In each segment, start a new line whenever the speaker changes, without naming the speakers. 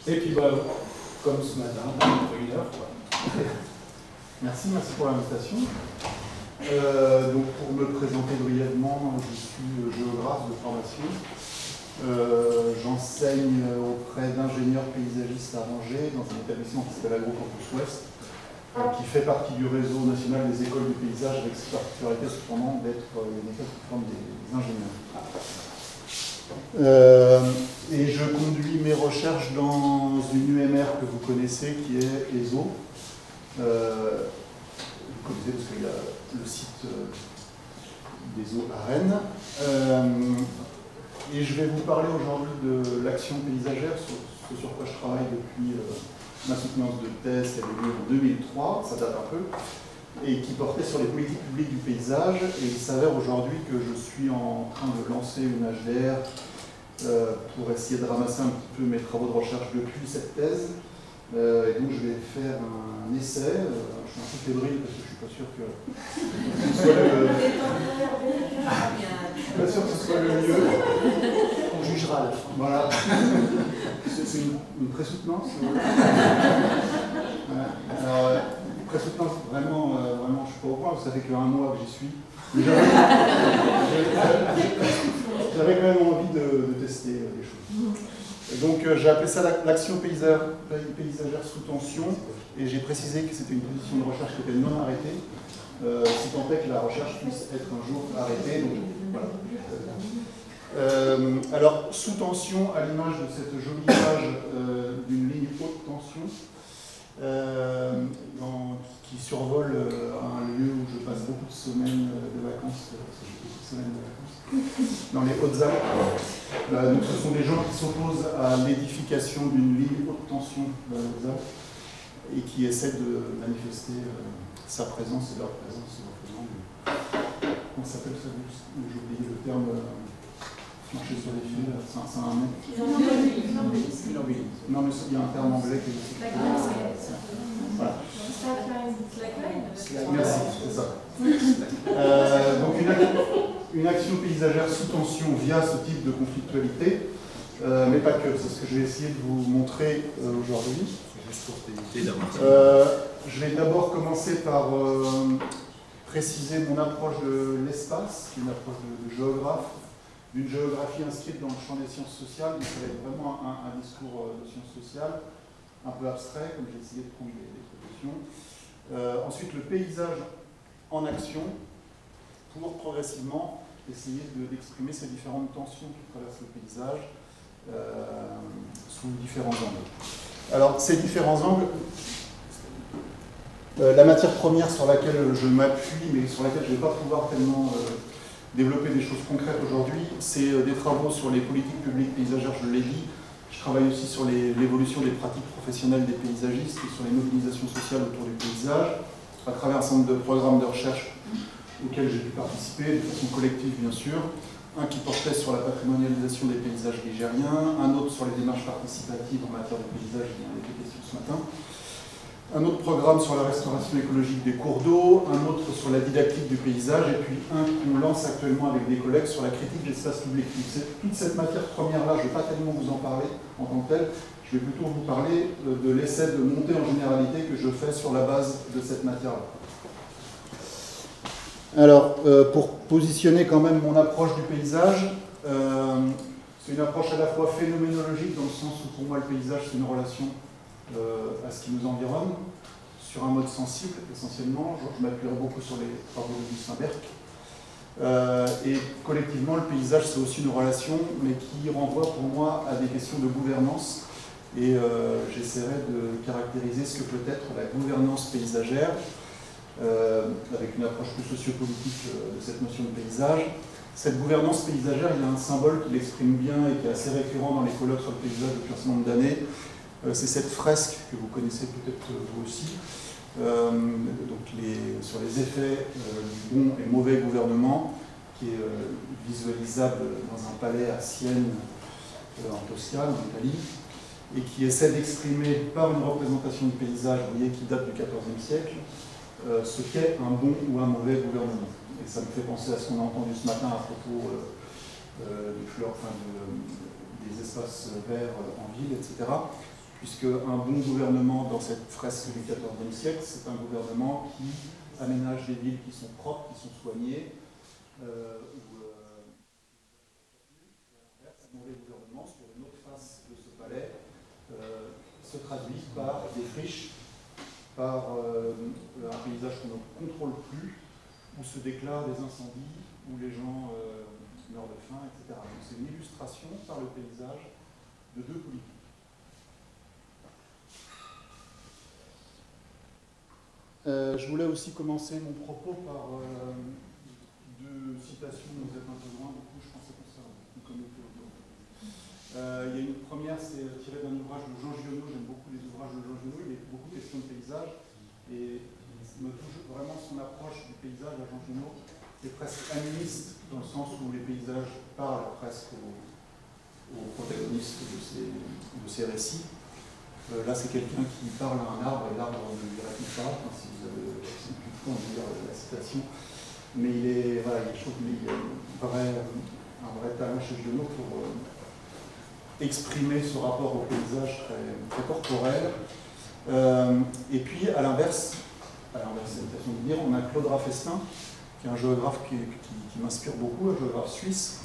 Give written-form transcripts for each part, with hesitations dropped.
Et puis, bah, comme ce matin, on a 1 heure.
Merci pour l'invitation. Donc, pour me présenter brièvement, je suis géographe de formation. J'enseigne auprès d'ingénieurs paysagistes à Angers, dans un établissement qui s'appelle AgroCampus Ouest, qui fait partie du réseau national des écoles du paysage, avec cette particularité cependant d'être une école qui forme des ingénieurs. Et je conduis mes recherches dans une UMR que vous connaissez, qui est ESO. Vous connaissez parce qu'il y a le site d'ESO à Rennes. Et je vais vous parler aujourd'hui de l'action paysagère, ce sur quoi je travaille depuis ma soutenance de thèse, elle est venue en 2003, ça date un peu, et qui portait sur les politiques publiques du paysage. Et il s'avère aujourd'hui que je suis en train de lancer une HDR pour essayer de ramasser un petit peu mes travaux de recherche depuis cette thèse. Et donc je vais faire un essai. Je suis un peu fébrile parce que je ne suis pas sûr que ce soit le... Je suis pas sûr que ce soit le mieux.
On jugera à la fin.
Voilà. C'est une présoutenance. Voilà. Alors, présoutenance, vraiment, je ne suis pas au point, parce que ça fait qu'un mois que j'y suis. J'avais quand même envie de tester des choses. Et donc j'ai appelé ça l'action paysagère sous tension, et j'ai précisé que c'était une position de recherche qui était non arrêtée, si tant est que la recherche puisse être un jour arrêtée. Donc, voilà. Alors, sous tension, à l'image de cette jolie image d'une ligne haute tension, qui survole un lieu où je passe beaucoup de semaines de vacances, dans les Hautes-Alpes. Donc ce sont des gens qui s'opposent à l'édification d'une ligne haute tension dans les Hautes-Alpes et qui essaient de manifester sa présence et leur présence représentant. Comment s'appelle ça? J'ai oublié le terme. Marcher sur les fils, c'est un nom. Non, mais il y a un terme anglais qui est. Voilà. Merci, c'est ça. Donc une action paysagère sous tension via ce type de conflictualité, mais pas que, c'est ce que je vais essayer de vous montrer aujourd'hui. Je vais d'abord commencer par préciser mon approche de l'espace, une approche de géographe, d'une géographie inscrite dans le champ des sciences sociales, mais ça va être vraiment un discours de sciences sociales, un peu abstrait, comme j'ai essayé de prendre les précautions. Ensuite, le paysage en action, pour progressivement essayer d'exprimer ces différentes tensions qui traversent le paysage sous différents angles. Alors, ces différents angles, la matière première sur laquelle je m'appuie, mais sur laquelle je ne vais pas pouvoir tellement développer des choses concrètes aujourd'hui, c'est des travaux sur les politiques publiques paysagères, je l'ai dit. Je travaille aussi sur l'évolution des pratiques professionnelles des paysagistes et sur les mobilisations sociales autour du paysage, à travers un certain nombre de programmes de recherche auxquels j'ai pu participer, de façon collective bien sûr. Un qui portait sur la patrimonialisation des paysages ligériens, un autre sur les démarches participatives en matière de paysage, il y en a été question ce matin. Un autre programme sur la restauration écologique des cours d'eau, un autre sur la didactique du paysage, et puis un qu'on lance actuellement avec des collègues sur la critique de l'espace public. Toute cette matière première-là, je ne vais pas tellement vous en parler en tant que telle, je vais plutôt vous parler de l'essai de montée en généralité que je fais sur la base de cette matière-là. Alors, pour positionner quand même mon approche du paysage, c'est une approche à la fois phénoménologique, dans le sens où pour moi le paysage c'est une relation à ce qui nous environne, sur un mode sensible essentiellement. Je m'appuierai beaucoup sur les travaux de Lucien Berck. Et collectivement, le paysage c'est aussi une relation, mais qui renvoie pour moi à des questions de gouvernance. Et j'essaierai de caractériser ce que peut être la gouvernance paysagère, avec une approche plus sociopolitique de cette notion de paysage. Cette gouvernance paysagère, il y a un symbole qui l'exprime bien et qui est assez récurrent dans les colloques sur le paysage depuis un certain nombre d'années. C'est cette fresque que vous connaissez peut-être vous aussi, donc sur les effets du bon et mauvais gouvernement, qui est visualisable dans un palais à Sienne, en Toscane, en Italie, et qui essaie d'exprimer par une représentation du paysage, vous voyez, qui date du XIVe siècle, ce qu'est un bon ou un mauvais gouvernement. Et ça me fait penser à ce qu'on a entendu ce matin à propos des espaces verts en ville, etc. puisque un bon gouvernement dans cette fresque du XIVe siècle, c'est un gouvernement qui aménage des villes qui sont propres, qui sont soignées, un mauvais gouvernement sur une autre face de ce palais se traduit par des friches, par un paysage qu'on ne contrôle plus, où se déclarent des incendies, où les gens meurent de faim, etc. Donc c'est une illustration par le paysage de deux politiques. Je voulais aussi commencer mon propos par deux citations. Vous êtes un peu loin, du coup je pensais qu'on s'en connaissait autour. Il y a une première, c'est tiré d'un ouvrage de Jean Giono. J'aime beaucoup les ouvrages de Jean Giono. Il est beaucoup question de paysage. Et me touche vraiment son approche du paysage à Jean Giono. C'est presque animiste, dans le sens où les paysages parlent presque aux protagonistes de ces récits. Là, c'est quelqu'un qui parle à un arbre, et l'arbre ne lui répond pas, si vous avez plus de temps de lire la citation. Mais je trouve qu'il y a un vrai talent chez Giono pour exprimer ce rapport au paysage très corporel. Et puis, à l'inverse, c'est une façon de dire, on a Claude Raffestin, qui est un géographe qui m'inspire beaucoup, un géographe suisse,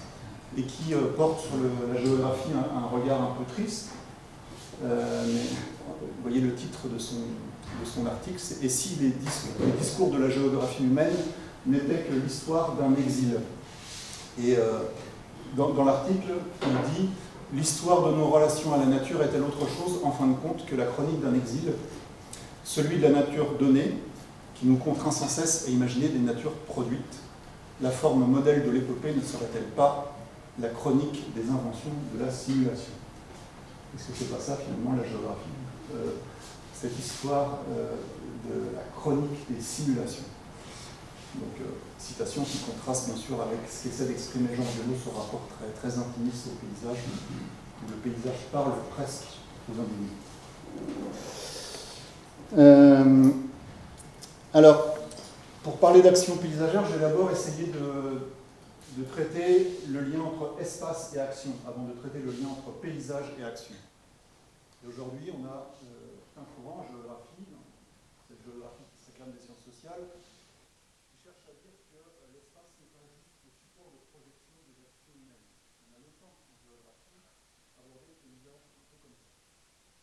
et qui porte sur la géographie un regard un peu triste. Mais, vous voyez le titre de son article, c'est « Et si les discours de la géographie humaine n'étaient que l'histoire d'un exil ?» Et dans l'article, il dit « L'histoire de nos relations à la nature est-elle autre chose, en fin de compte, que la chronique d'un exil, celui de la nature donnée, qui nous contraint sans cesse à imaginer des natures produites. La forme modèle de l'épopée ne serait-elle pas la chronique des inventions de la simulation ?» Est-ce que c'est pas ça, finalement, la géographie cette histoire de la chronique des simulations. Donc, citation qui contraste, bien sûr, avec ce qu'essaie d'exprimer Jean Giono, ce rapport très intimiste au paysage, où le paysage parle presque aux individus. Alors, pour parler d'action paysagère, je vais d'abord essayer de traiter le lien entre espace et action, avant de traiter le lien entre paysage et action. Et aujourd'hui, on a un courant en géographie, cette géographie qui s'acclame des sciences sociales, qui cherche à dire que l'espace n'est pas juste le support de projection des actions humaines. On a longtemps en géographie abordé le paysage un peu comme ça.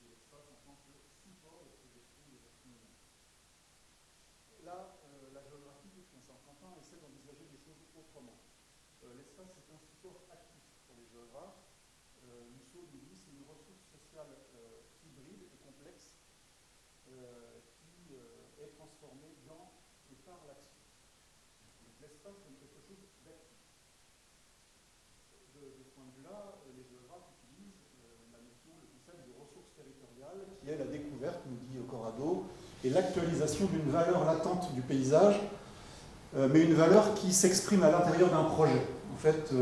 Et l'espace en tant que support de projection des actions humaines. Et là, la géographie, depuis un certain temps, essaie d'envisager les choses autrement. L'espace est un support actif pour les géographes. Musso nous dit que c'est une ressource sociale hybride et complexe qui est transformée dans et par l'action. Donc l'espace comme quelque chose d'actif. De ce point de vue-là, les géographes utilisent la notion, le concept de ressources territoriales, qui est la découverte, nous dit Corrado, et l'actualisation d'une valeur latente du paysage, mais une valeur qui s'exprime à l'intérieur d'un projet. En fait,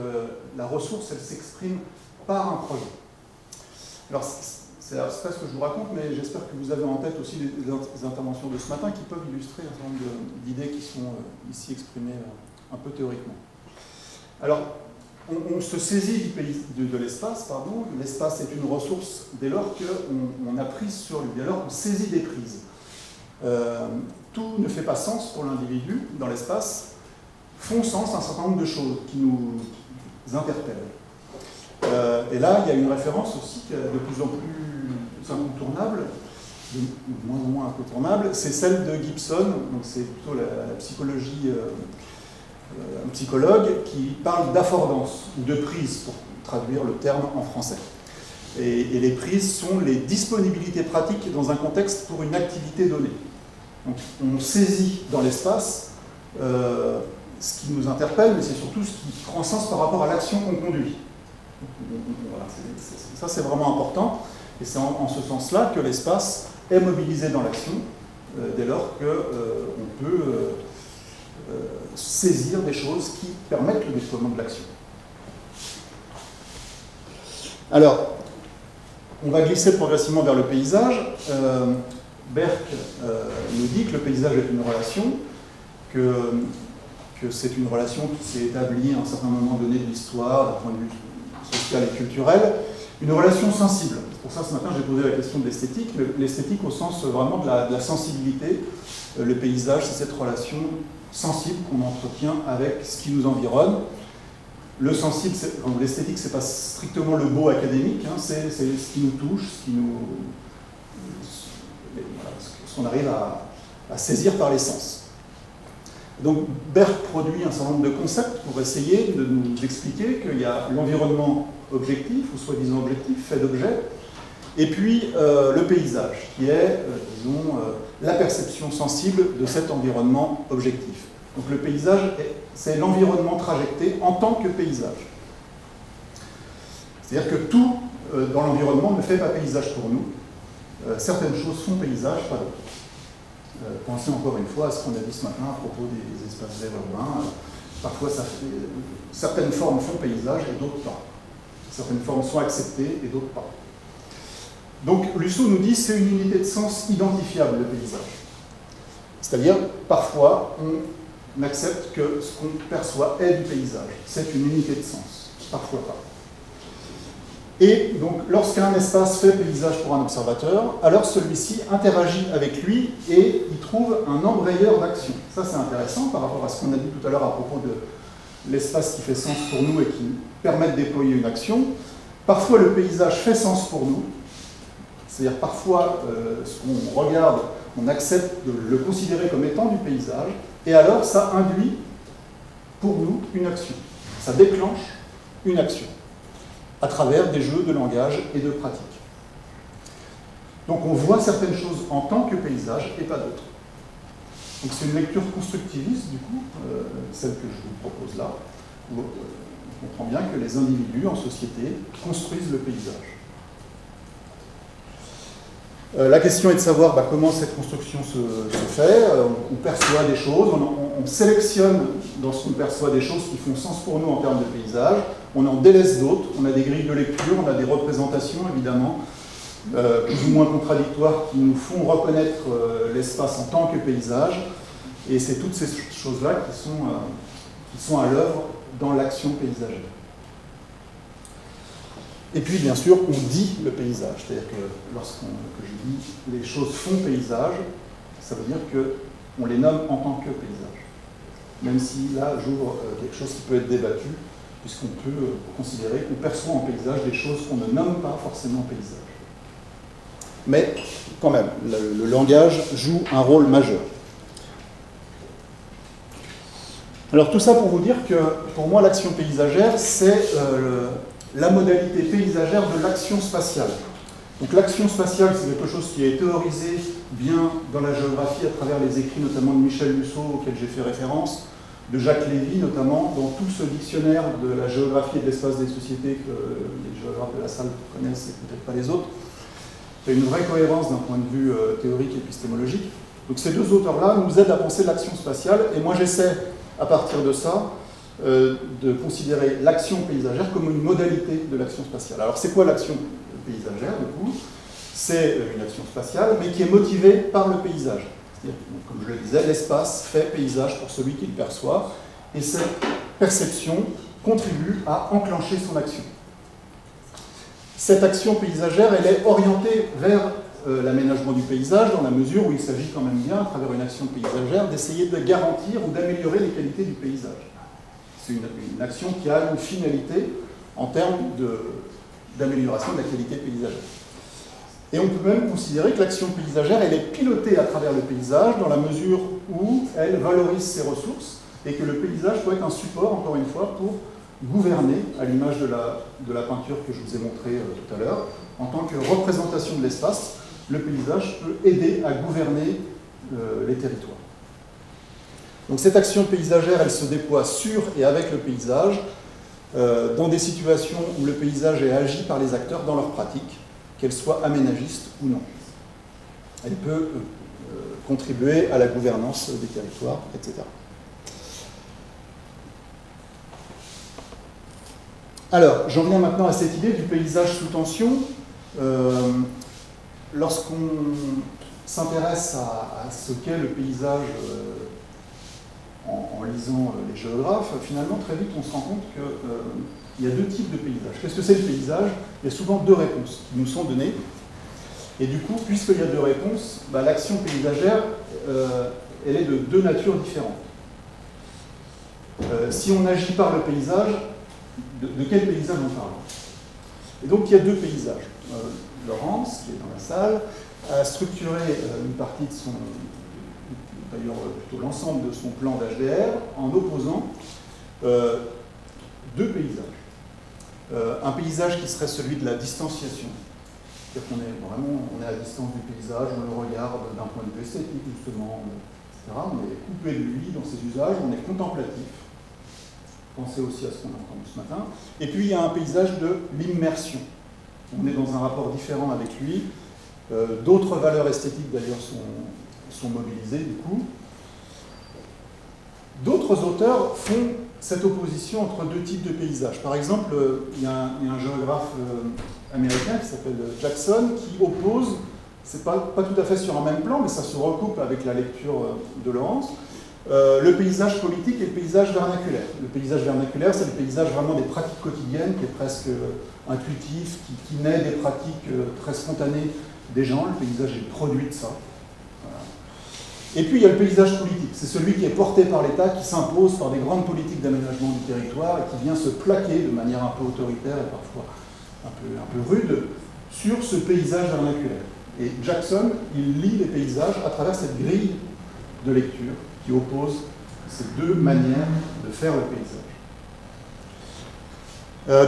la ressource, elle s'exprime par un projet. Alors, c'est pas ce que je vous raconte, mais j'espère que vous avez en tête aussi les interventions de ce matin qui peuvent illustrer un certain nombre d'idées qui sont ici exprimées un peu théoriquement. Alors, on se saisit de l'espace, pardon. L'espace est une ressource dès lors qu'on a prise sur lui, dès lors qu'on saisit des prises. Tout ne fait pas sens pour l'individu dans l'espace, font sens un certain nombre de choses qui nous interpellent. Et là, il y a une référence aussi qui est de plus en plus incontournable, de moins en moins incontournable, c'est celle de Gibson, donc c'est plutôt la psychologie, un psychologue qui parle d'affordance, ou de prise, pour traduire le terme en français. Et les prises sont les disponibilités pratiques dans un contexte pour une activité donnée. Donc on saisit dans l'espace ce qui nous interpelle, mais c'est surtout ce qui prend sens par rapport à l'action qu'on conduit. Voilà, ça c'est vraiment important, et c'est en ce sens-là que l'espace est mobilisé dans l'action, dès lors qu'on peut saisir des choses qui permettent le déploiement de l'action. Alors, on va glisser progressivement vers le paysage. Berck nous dit que le paysage est une relation, que c'est une relation qui s'est établie à un certain moment donné de l'histoire, d'un point de vue social et culturel, une relation sensible. pour ça, ce matin, j'ai posé la question de l'esthétique, mais l'esthétique au sens vraiment de la sensibilité. Le paysage, c'est cette relation sensible qu'on entretient avec ce qui nous environne. Le sensible, l'esthétique, c'est pas strictement le beau académique, hein, c'est ce qui nous touche, ce qu'on arrive à saisir par les sens. Donc Berck produit un certain nombre de concepts pour essayer de nous expliquer qu'il y a l'environnement objectif, ou soi-disant objectif, fait d'objets, et puis le paysage, qui est, disons, la perception sensible de cet environnement objectif. Donc le paysage, c'est l'environnement trajecté en tant que paysage. C'est-à-dire que tout dans l'environnement ne fait pas paysage pour nous. Certaines choses font paysage, pas d'autres. Pensez encore une fois à ce qu'on a dit ce matin à propos des espaces verts urbains. Parfois, certaines formes font paysage et d'autres pas. Certaines formes sont acceptées et d'autres pas. Donc Lusso nous dit que c'est une unité de sens identifiable, le paysage. C'est-à-dire, parfois, on accepte que ce qu'on perçoit est du paysage. C'est une unité de sens, parfois pas. Et donc, lorsqu'un espace fait paysage pour un observateur, alors celui-ci interagit avec lui et il trouve un embrayeur d'action. Ça, c'est intéressant par rapport à ce qu'on a dit tout à l'heure à propos de l'espace qui fait sens pour nous et qui permet de déployer une action. Parfois, le paysage fait sens pour nous. C'est-à-dire, parfois, ce qu'on regarde, on accepte de le considérer comme étant du paysage, et alors ça induit pour nous une action. Ça déclenche une action à travers des jeux de langage et de pratique. Donc on voit certaines choses en tant que paysage et pas d'autres. Donc c'est une lecture constructiviste, du coup, celle que je vous propose là, où on comprend bien que les individus en société construisent le paysage. La question est de savoir comment cette construction se fait. On perçoit des choses, on sélectionne dans ce qu'on perçoit des choses qui font sens pour nous en termes de paysage, on en délaisse d'autres, on a des grilles de lecture, on a des représentations évidemment, plus ou moins contradictoires qui nous font reconnaître l'espace en tant que paysage, et c'est toutes ces choses-là qui sont à l'œuvre dans l'action paysagère. Et puis, bien sûr, on dit le paysage. C'est-à-dire que lorsque je dis les choses font paysage, ça veut dire qu'on les nomme en tant que paysage. Même si là, j'ouvre quelque chose qui peut être débattu, puisqu'on peut considérer qu'on perçoit en paysage des choses qu'on ne nomme pas forcément paysage. Mais, quand même, le langage joue un rôle majeur. Alors, tout ça pour vous dire que, pour moi, l'action paysagère, c'est la modalité paysagère de l'action spatiale. Donc l'action spatiale, c'est quelque chose qui est théorisé bien dans la géographie à travers les écrits notamment de Michel Lusso, auquel j'ai fait référence, de Jacques Lévy notamment, dans tout ce dictionnaire de la géographie et de l'espace des sociétés que les géographes de la salle connaissent et peut-être pas les autres. Il y a une vraie cohérence d'un point de vue théorique et épistémologique. Donc ces deux auteurs-là nous aident à penser l'action spatiale, et moi j'essaie, à partir de ça, de considérer l'action paysagère comme une modalité de l'action spatiale. Alors c'est quoi l'action paysagère, du coup? C'est une action spatiale, mais qui est motivée par le paysage. C'est-à-dire, comme je le disais, l'espace fait paysage pour celui qui le perçoit, et cette perception contribue à enclencher son action. Cette action paysagère, elle est orientée vers l'aménagement du paysage, dans la mesure où il s'agit quand même bien, à travers une action paysagère, d'essayer de garantir ou d'améliorer les qualités du paysage. C'est une action qui a une finalité en termes d'amélioration de la qualité paysagère. Et on peut même considérer que l'action paysagère, elle est pilotée à travers le paysage dans la mesure où elle valorise ses ressources et que le paysage peut être un support, encore une fois, pour gouverner, à l'image de la peinture que je vous ai montrée tout à l'heure. En tant que représentation de l'espace, le paysage peut aider à gouverner les territoires. Donc cette action paysagère, elle se déploie sur et avec le paysage, dans des situations où le paysage est agi par les acteurs dans leur pratique, qu'elle soit aménagiste ou non. Elle peut contribuer à la gouvernance des territoires, etc. Alors, j'en viens maintenant à cette idée du paysage sous tension. Lorsqu'on s'intéresse à ce qu'est le paysage en en lisant les géographes, finalement, très vite, on se rend compte qu'il y a deux types de paysages. Qu'est-ce que c'est le paysage? Il y a souvent deux réponses qui nous sont données. Et du coup, puisqu'il y a deux réponses, l'action paysagère, elle est de deux natures différentes. Si on agit par le paysage, de quel paysage on parle? Et donc, il y a deux paysages. Laurence, qui est dans la salle, a structuré une partie de son, d'ailleurs plutôt l'ensemble de son plan d'HDR, en opposant deux paysages. Un paysage qui serait celui de la distanciation. C'est-à-dire qu'on est vraiment à la distance du paysage, on le regarde d'un point de vue esthétique, justement, etc. On est coupé de lui dans ses usages, on est contemplatif. Pensez aussi à ce qu'on a entendu ce matin. Et puis il y a un paysage de l'immersion. On est dans un rapport différent avec lui. D'autres valeurs esthétiques d'ailleurs sont mobilisées du coup. D'autres auteurs font cette opposition entre deux types de paysages. Par exemple, il y a un géographe américain qui s'appelle Jackson qui oppose, c'est pas tout à fait sur un même plan, mais ça se recoupe avec la lecture de Laurence, le paysage politique et le paysage vernaculaire. Le paysage vernaculaire, c'est le paysage vraiment des pratiques quotidiennes, qui est presque intuitif, qui naît des pratiques très spontanées des gens. Le paysage est le produit de ça. Voilà. Et puis il y a le paysage politique. C'est celui qui est porté par l'État, qui s'impose par des grandes politiques d'aménagement du territoire et qui vient se plaquer de manière un peu autoritaire et parfois un peu rude sur ce paysage vernaculaire. Et Jackson, il lit les paysages à travers cette grille de lecture qui oppose ces deux manières de faire le paysage.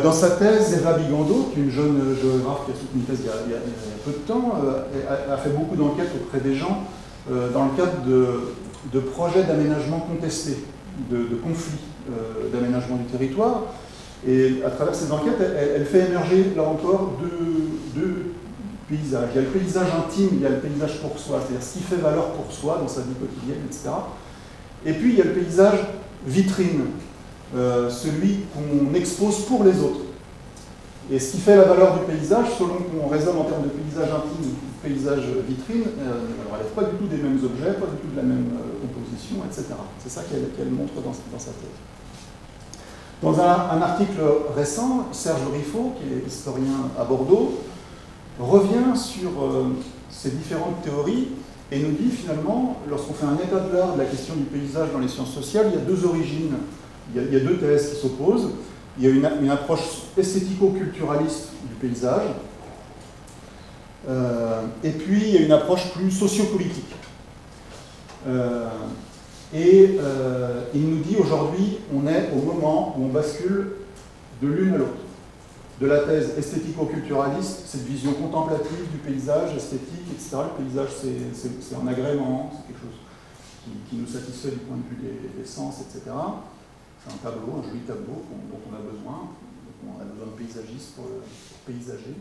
Dans sa thèse, Eva Bigando, qui est une jeune géographe qui a soutenu une thèse il y a peu de temps, a fait beaucoup d'enquêtes auprès des gens dans le cadre de projets d'aménagement contestés, de conflits d'aménagement du territoire. Et à travers ces enquêtes, elle fait émerger, là encore, deux paysages. Il y a le paysage intime, il y a le paysage pour soi, c'est-à-dire ce qui fait valeur pour soi dans sa vie quotidienne, etc. Et puis il y a le paysage vitrine, celui qu'on expose pour les autres. Et ce qui fait la valeur du paysage, selon qu'on raisonne en termes de paysage intime ou de paysage vitrine, ne relève pas du tout des mêmes objets, pas du tout de la même composition, etc. C'est ça qu'elle montre dans sa thèse. Dans un article récent, Serge Briffaut, qui est historien à Bordeaux, revient sur ces différentes théories et nous dit finalement, lorsqu'on fait un état de l'art de la question du paysage dans les sciences sociales, il y a deux origines, il y a deux thèses qui s'opposent. Il y a une approche esthético-culturaliste du paysage, et puis il y a une approche plus sociopolitique. Il nous dit aujourd'hui, on est au moment où on bascule de l'une à l'autre. De la thèse esthético-culturaliste, cette vision contemplative du paysage, esthétique, etc. Le paysage, c'est un agrément, c'est quelque chose qui nous satisfait du point de vue des sens, etc. C'est un tableau, un joli tableau dont on a besoin. On a besoin de paysagistes pour paysager.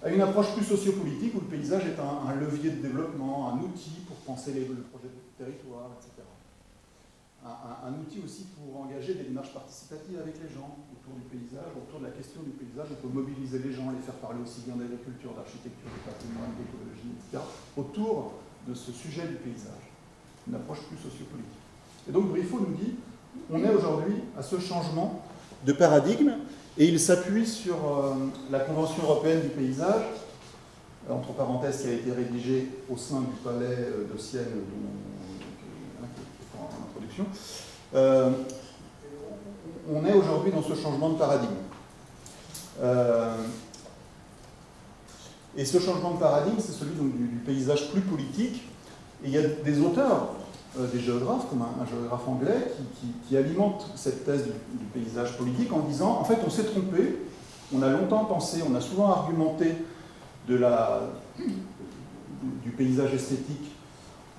À une approche plus sociopolitique où le paysage est un levier de développement, un outil pour penser le projet de territoire, etc. Un outil aussi pour engager des démarches participatives avec les gens autour du paysage, autour de la question du paysage. On peut mobiliser les gens, les faire parler aussi bien d'agriculture, d'architecture, de patrimoine, d'écologie, etc. autour de ce sujet du paysage. Une approche plus sociopolitique. Et donc Briffaut nous dit, on est aujourd'hui à ce changement de paradigme et il s'appuie sur la Convention européenne du paysage, entre parenthèses, qui a été rédigée au sein du palais de Sienne, qui est en introduction. On est aujourd'hui dans ce changement de paradigme. Et ce changement de paradigme, c'est celui donc, du paysage plus politique. Et il y a des auteurs, des géographes, comme un géographe anglais, qui alimente cette thèse du paysage politique en disant, en fait, on s'est trompé, on a longtemps pensé, on a souvent argumenté du paysage esthétique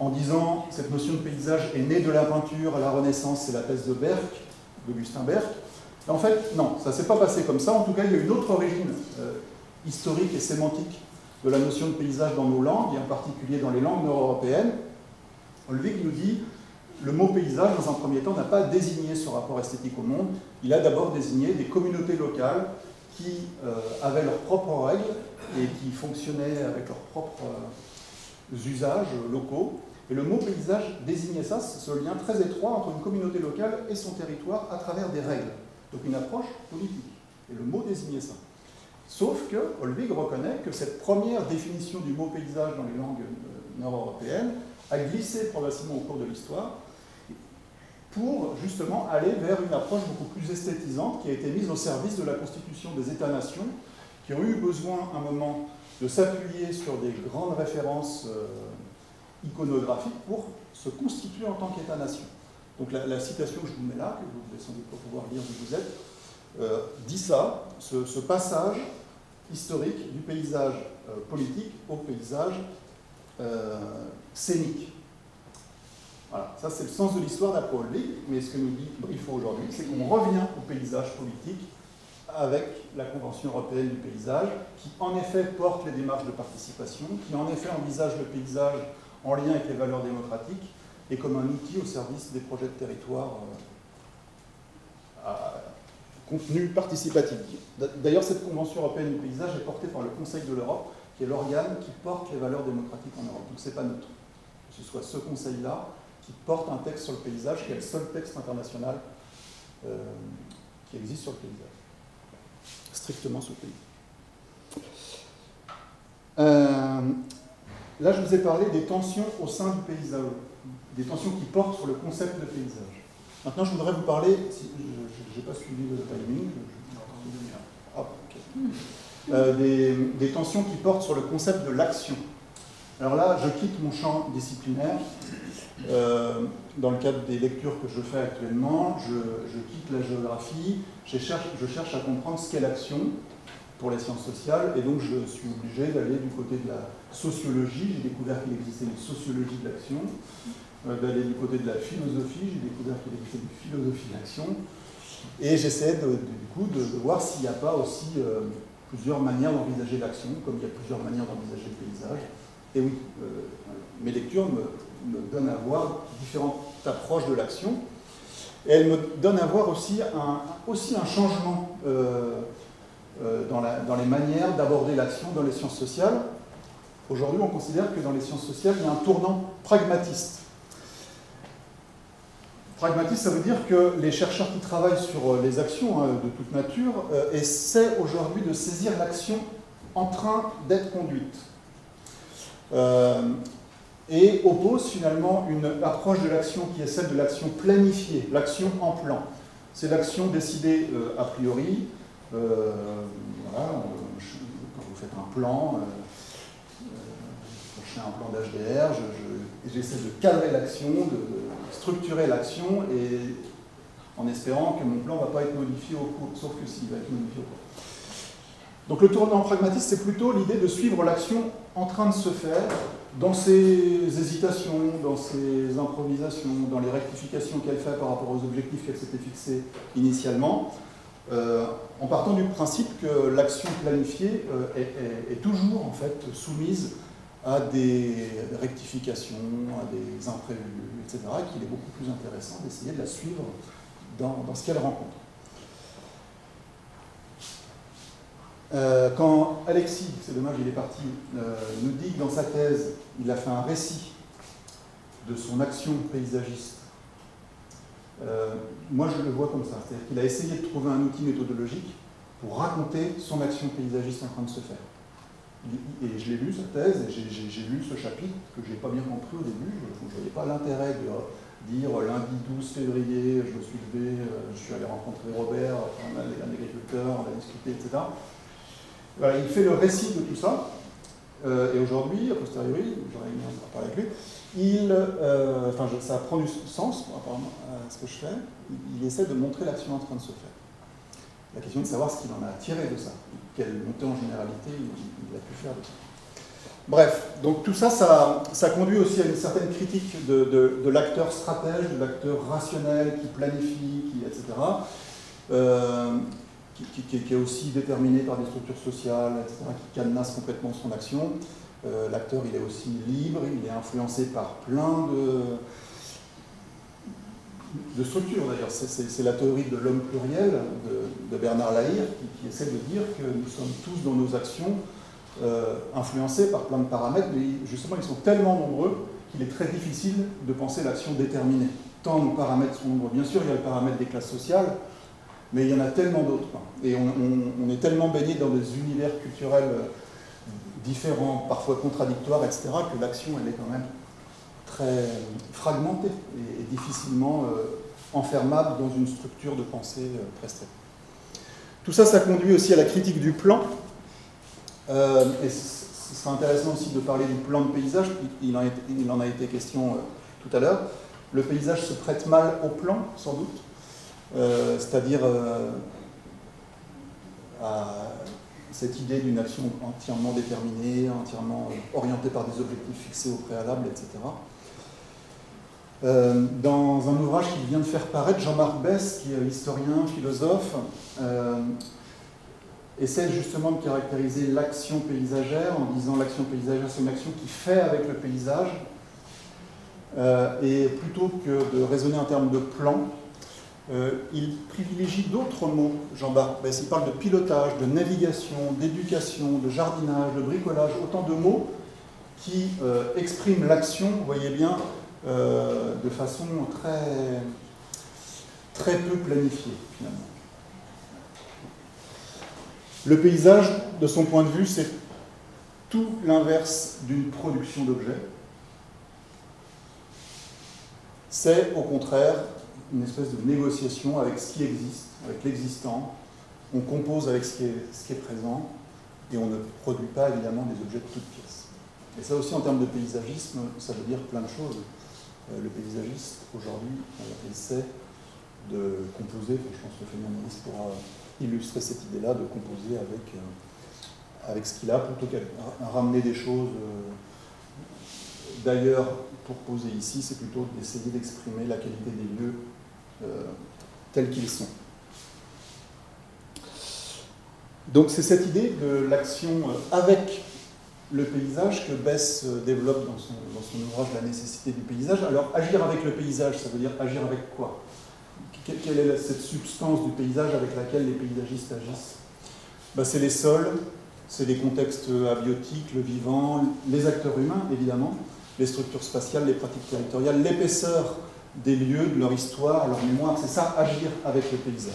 en disant, cette notion de paysage est née de la peinture à la Renaissance, c'est la thèse de Berck, d'Augustin Berck. Et en fait, non, ça ne s'est pas passé comme ça. En tout cas, il y a une autre origine historique et sémantique de la notion de paysage dans nos langues, et en particulier dans les langues nord-européennes. Olvig nous dit, le mot paysage, dans un premier temps, n'a pas désigné ce rapport esthétique au monde. Il a d'abord désigné des communautés locales qui avaient leurs propres règles et qui fonctionnaient avec leurs propres usages locaux. Et le mot paysage désignait ça, ce lien très étroit entre une communauté locale et son territoire à travers des règles. Donc une approche politique. Et le mot désignait ça. Sauf que Holweg reconnaît que cette première définition du mot paysage dans les langues nord-européennes a glissé progressivement au cours de l'histoire pour justement aller vers une approche beaucoup plus esthétisante qui a été mise au service de la constitution des États-nations qui ont eu besoin à un moment de s'appuyer sur des grandes références iconographique pour se constituer en tant qu'État-nation. Donc la citation que je vous mets là, que vous ne devez sans doute pas pouvoir lire d'où vous êtes, dit ça, ce passage historique du paysage politique au paysage scénique. Voilà, ça c'est le sens de l'histoire d'après Holweg, mais ce que nous dit Briffaut aujourd'hui, c'est qu'on revient au paysage politique avec la Convention européenne du paysage, qui en effet porte les démarches de participation, qui en effet envisage le paysage en lien avec les valeurs démocratiques et comme un outil au service des projets de territoire à contenu participatif. D'ailleurs, cette Convention européenne du paysage est portée par le Conseil de l'Europe, qui est l'organe qui porte les valeurs démocratiques en Europe. Donc ce n'est pas neutre. Que ce soit ce Conseil-là qui porte un texte sur le paysage, qui est le seul texte international qui existe sur le paysage. Strictement sur le paysage. Là, je vous ai parlé des tensions au sein du paysage, des tensions qui portent sur le concept de paysage. Maintenant, je voudrais vous parler, si, je n'ai pas suivi le timing, des tensions qui portent sur le concept de l'action. Alors là, je quitte mon champ disciplinaire. Dans le cadre des lectures que je fais actuellement, je quitte la géographie, je cherche à comprendre ce qu'est l'action pour les sciences sociales, et donc je suis obligé d'aller du côté de la sociologie. J'ai découvert qu'il existait une sociologie de l'action, d'aller du côté de la philosophie, j'ai découvert qu'il existait une philosophie de l'action, et j'essaie du coup de voir s'il n'y a pas aussi plusieurs manières d'envisager l'action, comme il y a plusieurs manières d'envisager le paysage. Et oui, mes lectures me donnent à voir différentes approches de l'action, et elles me donnent à voir aussi un changement dans les manières d'aborder l'action dans les sciences sociales. Aujourd'hui, on considère que dans les sciences sociales, il y a un tournant pragmatiste. Pragmatiste, ça veut dire que les chercheurs qui travaillent sur les actions de toute nature essaient aujourd'hui de saisir l'action en train d'être conduite. Et opposent finalement une approche de l'action qui est celle de l'action planifiée, l'action en plan. C'est l'action décidée a priori. Voilà, quand vous faites un plan, quand je fais un plan d'HDR, j'essaie de cadrer l'action, de structurer l'action, et en espérant que mon plan ne va pas être modifié au cours, sauf que s'il va être modifié au cours. Donc le tournant pragmatiste, c'est plutôt l'idée de suivre l'action en train de se faire, dans ses hésitations, dans ses improvisations, dans les rectifications qu'elle fait par rapport aux objectifs qu'elle s'était fixés initialement, en partant du principe que l'action planifiée est toujours en fait soumise à des rectifications, à des imprévus, etc., et qu'il est beaucoup plus intéressant d'essayer de la suivre dans ce qu'elle rencontre. Quand Alexis, c'est dommage, il est parti, nous dit que dans sa thèse, il a fait un récit de son action paysagiste, moi je le vois comme ça, c'est-à-dire qu'il a essayé de trouver un outil méthodologique pour raconter son action paysagiste en train de se faire. Et je l'ai lu, sa thèse, et j'ai lu ce chapitre que je n'ai pas bien compris au début. Je ne voyais pas l'intérêt de dire lundi 12 février, je me suis levé, je suis allé rencontrer Robert, un agriculteur, on a discuté, etc. Voilà, il fait le récit de tout ça, et aujourd'hui, a posteriori, j'aurais aimé en parler avec lui, ça prend du sens par rapport à ce que je fais, il essaie de montrer l'action en train de se faire. La question est de savoir ce qu'il en a tiré de ça, quelle montée en généralité il a pu faire de ça. Bref, donc tout ça, ça conduit aussi à une certaine critique de l'acteur stratège, de l'acteur rationnel qui planifie, etc., qui est aussi déterminé par des structures sociales, etc., qui cadenasse complètement son action. L'acteur, il est aussi libre, il est influencé par plein de structures, d'ailleurs. C'est la théorie de l'homme pluriel de Bernard Lahire qui essaie de dire que nous sommes tous dans nos actions influencés par plein de paramètres, mais justement, ils sont tellement nombreux qu'il est très difficile de penser l'action déterminée. Tant de paramètres sont nombreux. Bien sûr, il y a le paramètre des classes sociales, mais il y en a tellement d'autres. Et on est tellement baigné dans des univers culturels différents, parfois contradictoires, etc., que l'action, elle est quand même très fragmentée et difficilement enfermable dans une structure de pensée très stricte. Tout ça, ça conduit aussi à la critique du plan. Et ce sera intéressant aussi de parler du plan de paysage, il en a été question tout à l'heure. Le paysage se prête mal au plan, sans doute, c'est-à-dire à cette idée d'une action entièrement déterminée, entièrement orientée par des objectifs fixés au préalable, etc. Dans un ouvrage qu'il vient de faire paraître, Jean-Marc Besse, qui est historien, philosophe, essaie justement de caractériser l'action paysagère en disant l'action paysagère, c'est une action qui fait avec le paysage, et plutôt que de raisonner en termes de plan, il privilégie d'autres mots, Jean-Marc Besse. Il parle de pilotage, de navigation, d'éducation, de jardinage, de bricolage, autant de mots qui expriment l'action, vous voyez bien, de façon très peu planifiée, finalement. Le paysage, de son point de vue, c'est tout l'inverse d'une production d'objets. C'est, au contraire, une espèce de négociation avec ce qui existe, avec l'existant. On compose avec ce qui est présent, et on ne produit pas, évidemment, des objets de toutes pièces. Et ça aussi, en termes de paysagisme, ça veut dire plein de choses. Le paysagiste, aujourd'hui, essaie de composer, je pense que Fabien Meurice pourra illustrer cette idée-là, de composer avec ce qu'il a, plutôt qu'à ramener des choses d'ailleurs pour poser ici, c'est plutôt d'essayer d'exprimer la qualité des lieux tels qu'ils sont. Donc c'est cette idée de l'action avec le paysage que Besse développe dans son ouvrage La nécessité du paysage. Alors agir avec le paysage, ça veut dire agir avec quoi ? Quelle est cette substance du paysage avec laquelle les paysagistes agissent ? C'est les sols, c'est les contextes abiotiques, le vivant, les acteurs humains, évidemment, les structures spatiales, les pratiques territoriales, l'épaisseur des lieux, de leur histoire, leur mémoire. C'est ça, agir avec le paysage.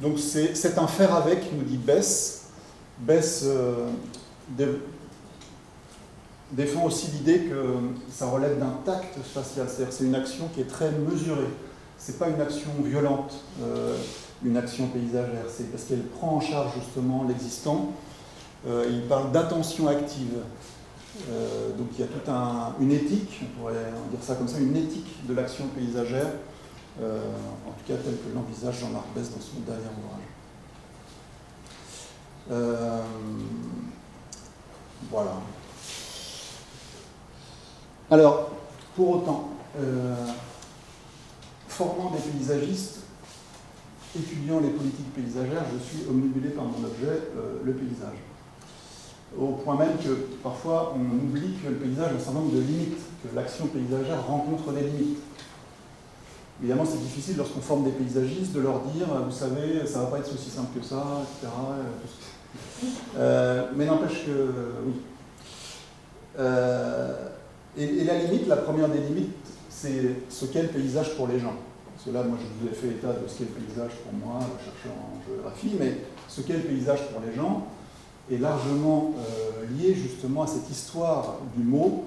Donc c'est un faire avec, nous dit Besse. Besse défend aussi l'idée que ça relève d'un tact spatial, c'est-à-dire que c'est une action qui est très mesurée. C'est pas une action violente, une action paysagère, c'est parce qu'elle prend en charge justement l'existant. Il parle d'attention active. Donc il y a toute une éthique, on pourrait dire ça comme ça, une éthique de l'action paysagère, en tout cas telle que l'envisage Jean-Marc Besse dans son dernier ouvrage. Voilà. Alors, pour autant, formant des paysagistes, étudiant les politiques paysagères, je suis omnibulé par mon objet, le paysage. Au point même que parfois on oublie que le paysage a un certain nombre de limites, que l'action paysagère rencontre des limites. Évidemment, c'est difficile lorsqu'on forme des paysagistes de leur dire, vous savez, ça ne va pas être aussi simple que ça, etc. Mais n'empêche que, oui. Et la limite, la première des limites, c'est ce qu'est le paysage pour les gens. Parce que là, moi, je vous ai fait état de ce qu'est le paysage pour moi, chercheur en géographie, mais ce qu'est le paysage pour les gens est largement lié justement à cette histoire du mot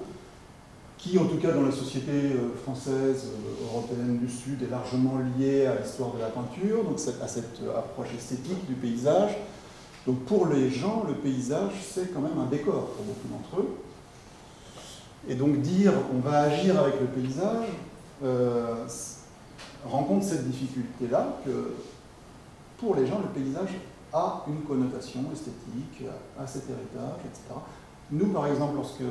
qui, en tout cas dans la société française, européenne du Sud, est largement liée à l'histoire de la peinture, donc à cette approche esthétique du paysage. Donc pour les gens, le paysage, c'est quand même un décor pour beaucoup d'entre eux. Et donc dire on va agir avec le paysage rencontre cette difficulté-là que pour les gens, le paysage a une connotation esthétique, a cet héritage, etc. Nous, par exemple, lorsque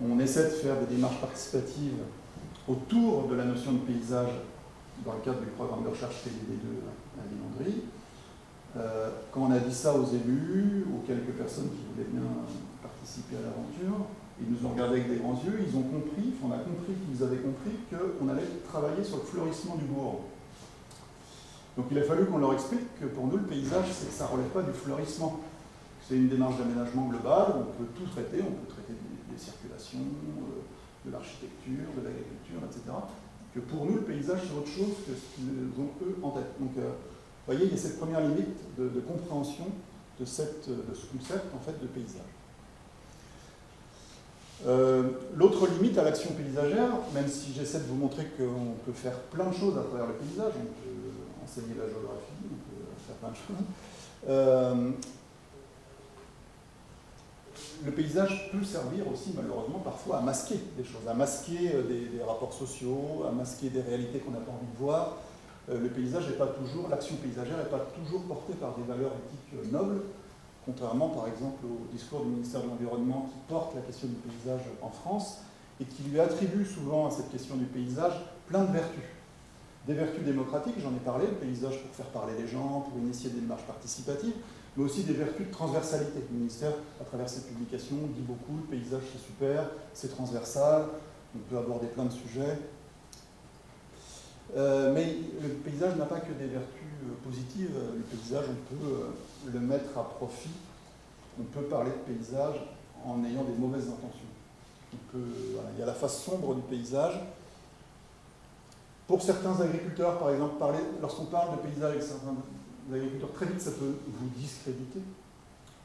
on essaie de faire des démarches participatives autour de la notion de paysage dans le cadre du programme de recherche TDD2 à Villandry, quand on a dit ça aux élus, aux quelques personnes qui voulaient bien participer à l'aventure, ils nous ont regardés avec des grands yeux, ils ont compris, on a compris qu'ils avaient compris qu'on allait travailler sur le fleurissement du bourg. Donc il a fallu qu'on leur explique que pour nous, le paysage, ça ne relève pas du fleurissement. C'est une démarche d'aménagement global où on peut tout traiter, on peut traiter des circulations, de l'architecture, de l'agriculture, etc. Que pour nous, le paysage, c'est autre chose que ce qu'ils ont eux en tête. Donc, vous voyez, il y a cette première limite de compréhension de ce concept en fait, de paysage. L'autre limite à l'action paysagère, même si j'essaie de vous montrer qu'on peut faire plein de choses à travers le paysage, on peut enseigner la géographie, on peut faire plein de choses, le paysage peut servir aussi malheureusement parfois à masquer des choses, à masquer des rapports sociaux, à masquer des réalités qu'on n'a pas envie de voir. Le paysage n'est pas toujours, l'action paysagère n'est pas toujours portée par des valeurs éthiques nobles, contrairement par exemple au discours du ministère de l'Environnement qui porte la question du paysage en France et qui lui attribue souvent à cette question du paysage plein de vertus. Des vertus démocratiques, j'en ai parlé, le paysage pour faire parler les gens, pour initier des démarches participatives, mais aussi des vertus de transversalité. Le ministère, à travers ses publications, dit beaucoup, le paysage c'est super, c'est transversal, on peut aborder plein de sujets. Mais le paysage n'a pas que des vertus positives, le paysage on peut le mettre à profit, on peut parler de paysage en ayant des mauvaises intentions. Voilà, il y a la face sombre du paysage. Pour certains agriculteurs, par exemple, lorsqu'on parle de paysage avec certains agriculteurs, très vite ça peut vous discréditer.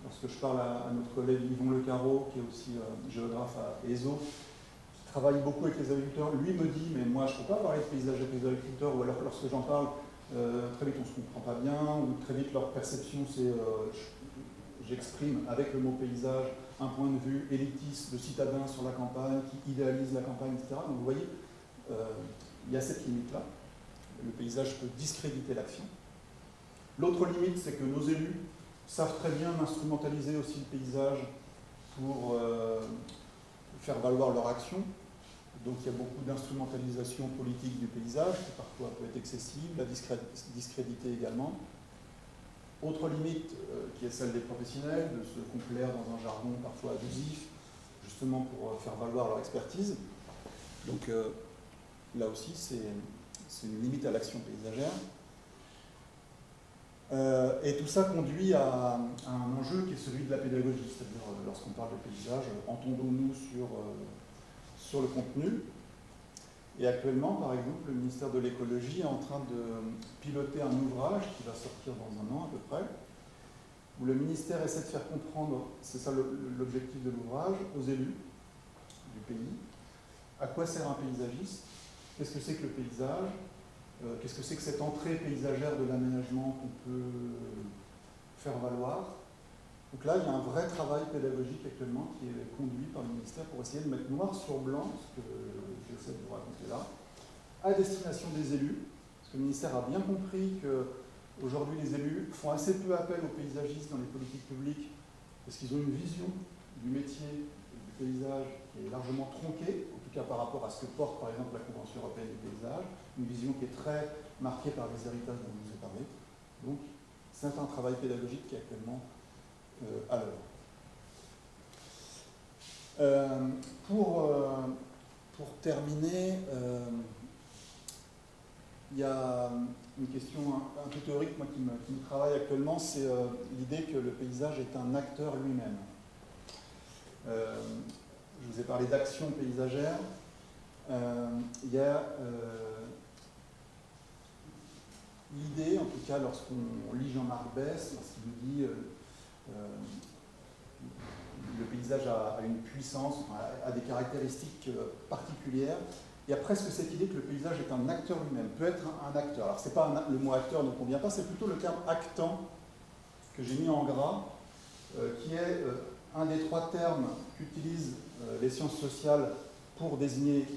Lorsque je parle à notre collègue Yvon Le Carreau, qui est aussi géographe à ESO, qui travaille beaucoup avec les agriculteurs, lui me dit, mais moi je ne peux pas parler de paysage avec les agriculteurs, ou alors lorsque j'en parle, très vite on ne se comprend pas bien, ou très vite leur perception c'est j'exprime avec le mot paysage un point de vue élitiste de citadin sur la campagne, qui idéalise la campagne, etc. Donc vous voyez, il y a cette limite-là. Le paysage peut discréditer l'action. L'autre limite, c'est que nos élus savent très bien instrumentaliser aussi le paysage pour faire valoir leur action. Donc il y a beaucoup d'instrumentalisation politique du paysage, qui parfois peut être excessive, la discréditer également. Autre limite, qui est celle des professionnels, de se complaire dans un jargon parfois abusif, justement pour faire valoir leur expertise. Donc là aussi, c'est une limite à l'action paysagère. Et tout ça conduit à un enjeu qui est celui de la pédagogie, c'est-à-dire lorsqu'on parle de paysage, entendons-nous sur le contenu. Et actuellement, par exemple, le ministère de l'écologie est en train de piloter un ouvrage qui va sortir dans un an à peu près, où le ministère essaie de faire comprendre, c'est ça l'objectif de l'ouvrage, aux élus du pays, à quoi sert un paysagiste, qu'est-ce que c'est que le paysage, qu'est-ce que c'est que cette entrée paysagère de l'aménagement qu'on peut faire valoir. Donc là, il y a un vrai travail pédagogique actuellement qui est conduit par le ministère pour essayer de mettre noir sur blanc ce que j'essaie de vous raconter là, à destination des élus, parce que le ministère a bien compris qu'aujourd'hui les élus font assez peu appel aux paysagistes dans les politiques publiques, parce qu'ils ont une vision du métier du paysage qui est largement tronquée, en tout cas par rapport à ce que porte par exemple la Convention européenne du paysage, une vision qui est très marquée par les héritages dont je vous ai parlé. Donc c'est un travail pédagogique qui est actuellement à l'œuvre. Pour terminer, il y a une question un peu théorique moi, qui me travaille actuellement, c'est l'idée que le paysage est un acteur lui-même. Je vous ai parlé d'action paysagère. Il y a l'idée, en tout cas lorsqu'on lit Jean-Marc Besse, lorsqu'il nous dit le paysage a une puissance, a des caractéristiques particulières, il y a presque cette idée que le paysage est un acteur lui-même, peut être un acteur. Alors c'est pas le mot acteur ne convient pas, c'est plutôt le terme actant que j'ai mis en gras, qui est un des trois termes qu'utilisent les sciences sociales pour désigner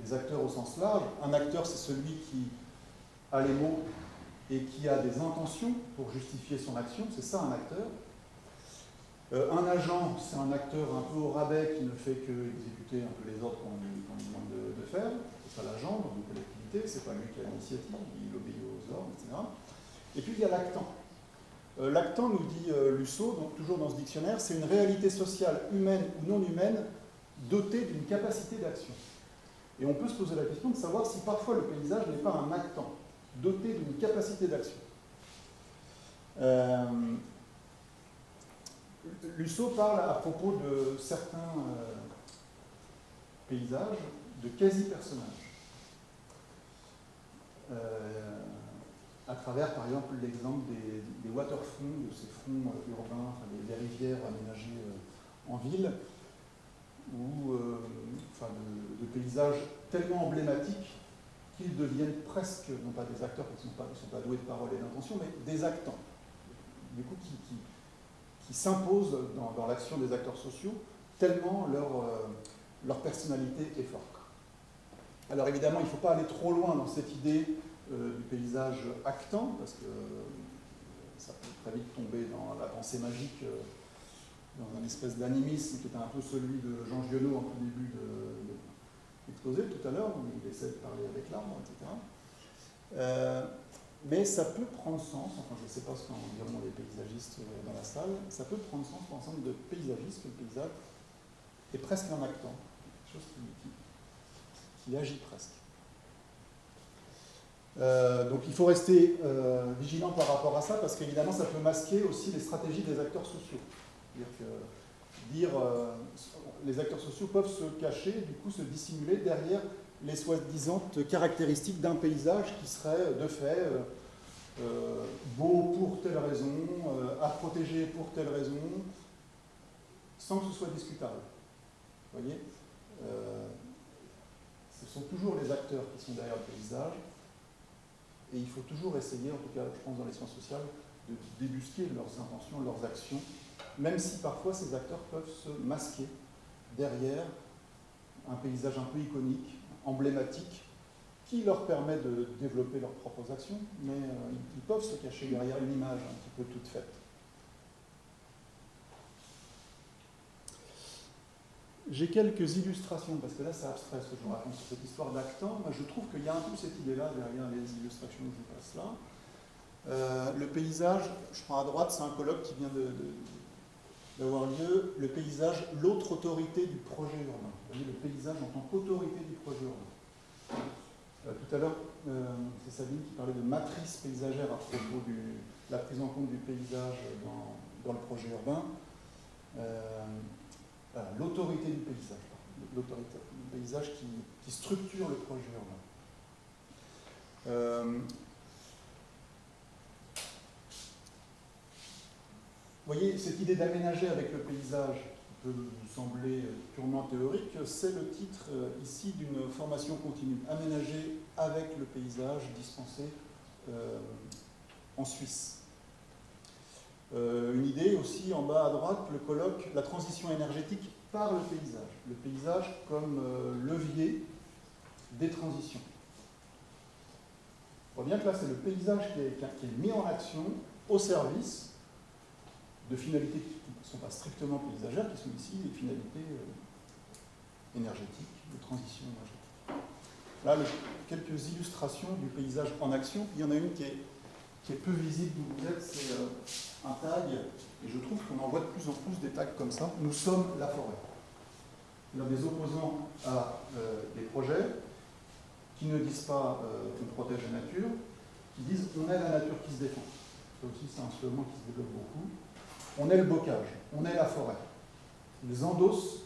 les acteurs au sens large. Un acteur, c'est celui qui a les mots et qui a des intentions pour justifier son action, c'est ça un acteur. Un agent, c'est un acteur un peu au rabais qui ne fait qu'exécuter un peu les ordres qu'on lui demande de faire. C'est ça l'agent dans une collectivité, c'est pas lui qui a l'initiative, il obéit aux ordres, etc. Et puis il y a l'actant. L'actant, nous dit Lusso, donc toujours dans ce dictionnaire, c'est une réalité sociale, humaine ou non humaine, dotée d'une capacité d'action. Et on peut se poser la question de savoir si parfois le paysage n'est pas un actant, doté d'une capacité d'action. Lusso parle à propos de certains paysages de quasi-personnages. À travers, par exemple, l'exemple des waterfronts, de ces fronts urbains, enfin, des rivières aménagées en ville, ou de paysages tellement emblématiques qu'ils deviennent presque, non pas des acteurs, parce qu'ils ne sont pas doués de parole et d'intention, mais des actants, du coup, qui s'imposent dans l'action des acteurs sociaux, tellement leur personnalité est forte. Alors évidemment, il ne faut pas aller trop loin dans cette idée du paysage actant, parce que ça peut très vite tomber dans la pensée magique, dans un espèce d'animisme qui était un peu celui de Jean Giono en tout début de l'exposé tout à l'heure, où il essaie de parler avec l'arbre, etc. Mais ça peut prendre sens, enfin je ne sais pas ce qu'en diront les paysagistes dans la salle, ça peut prendre sens pour l'ensemble de paysagistes, que le paysage est presque un actant, quelque chose qui agit presque. Donc il faut rester vigilant par rapport à ça, parce qu'évidemment ça peut masquer aussi les stratégies des acteurs sociaux. C'est-à-dire que les acteurs sociaux peuvent se cacher, du coup se dissimuler derrière les soi-disant caractéristiques d'un paysage qui serait de fait beau pour telle raison, à protéger pour telle raison, sans que ce soit discutable. Vous voyez, ce sont toujours les acteurs qui sont derrière le paysage, et il faut toujours essayer, en tout cas je pense dans les sciences sociales, de débusquer leurs intentions, leurs actions, même si parfois ces acteurs peuvent se masquer derrière un paysage un peu iconique, emblématique, qui leur permet de développer leurs propres actions, mais ils peuvent se cacher derrière une image un petit peu toute faite. J'ai quelques illustrations, parce que là c'est abstrait ce que je raconte sur cette histoire d'actant. Moi je trouve qu'il y a un peu cette idée-là derrière les illustrations que je vous passe là. Le paysage, je prends à droite, c'est un colloque qui vient d'avoir lieu, le paysage, l'autre autorité du projet urbain. Vous voyez, le paysage en tant qu'autorité du projet urbain. Tout à l'heure, c'est Sabine qui parlait de matrice paysagère à propos de la prise en compte du paysage dans le projet urbain. Voilà, l'autorité du paysage, l'autorité du paysage qui structure le projet urbain. Vous voyez, cette idée d'aménager avec le paysage, qui peut vous sembler purement théorique, c'est le titre ici d'une formation continue. Aménager avec le paysage dispensé en Suisse. Une idée aussi en bas à droite, le colloque, la transition énergétique par le paysage. Le paysage comme levier des transitions. On voit bien que là, c'est le paysage qui est mis en action au service de finalités qui ne sont pas strictement paysagères, qui sont ici des finalités énergétiques, de transition énergétique. Là, quelques illustrations du paysage en action. Il y en a une qui est peu visible d'où vous êtes, c'est un tag, et je trouve qu'on en voit de plus en plus des tags comme ça. Nous sommes la forêt. Il y a des opposants à des projets qui ne disent pas on protège la nature, qui disent on est la nature qui se défend. Ça aussi, c'est un slogan qui se développe beaucoup. On est le bocage, on est la forêt. Ils endossent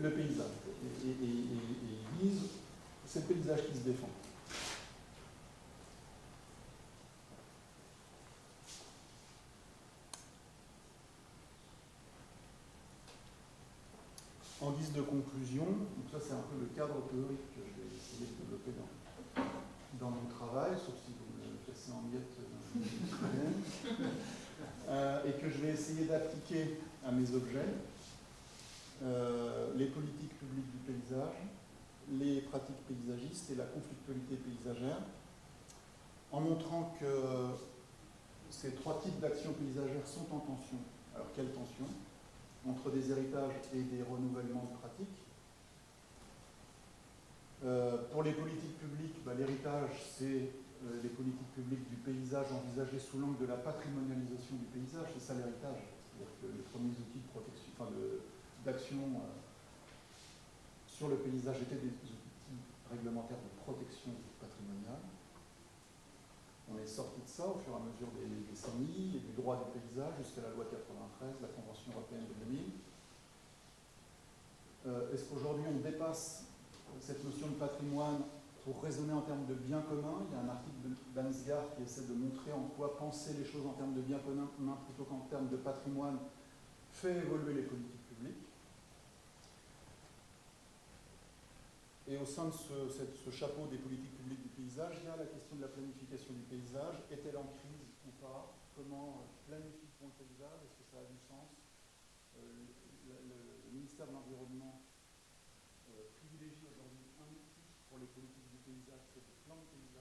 le paysage et ils disent c'est le paysage qui se défend. En guise de conclusion, donc ça c'est un peu le cadre théorique que je vais essayer de développer dans mon travail, sauf si vous me le cassez en miettes et que je vais essayer d'appliquer à mes objets, les politiques publiques du paysage, les pratiques paysagistes et la conflictualité paysagère, en montrant que ces trois types d'actions paysagères sont en tension. Alors quelle tension ? Entre des héritages et des renouvellements de pratiques. Pour les politiques publiques, l'héritage, c'est les politiques publiques du paysage envisagées sous l'angle de la patrimonialisation du paysage, c'est ça l'héritage. C'est-à-dire que les premiers outils de protection, d'action sur le paysage étaient des outils réglementaires de protection patrimoniale. On est sorti de ça au fur et à mesure des décennies et du droit du paysage jusqu'à la loi 93, la Convention européenne de 2000. Est-ce qu'aujourd'hui on dépasse cette notion de patrimoine pour raisonner en termes de biens communs? Il y a un article d'Ansgar qui essaie de montrer en quoi penser les choses en termes de biens communs plutôt qu'en termes de patrimoine fait évoluer les politiques publiques. Et au sein de ce chapeau des politiques publiques du paysage, il y a la question de la planification du paysage. Est-elle en crise ou pas? Comment planifie-t-on le paysage? Est-ce que ça a du sens? Le ministère de l'Environnement privilégie aujourd'hui un outil pour les politiques du paysage, c'est le plan de paysage.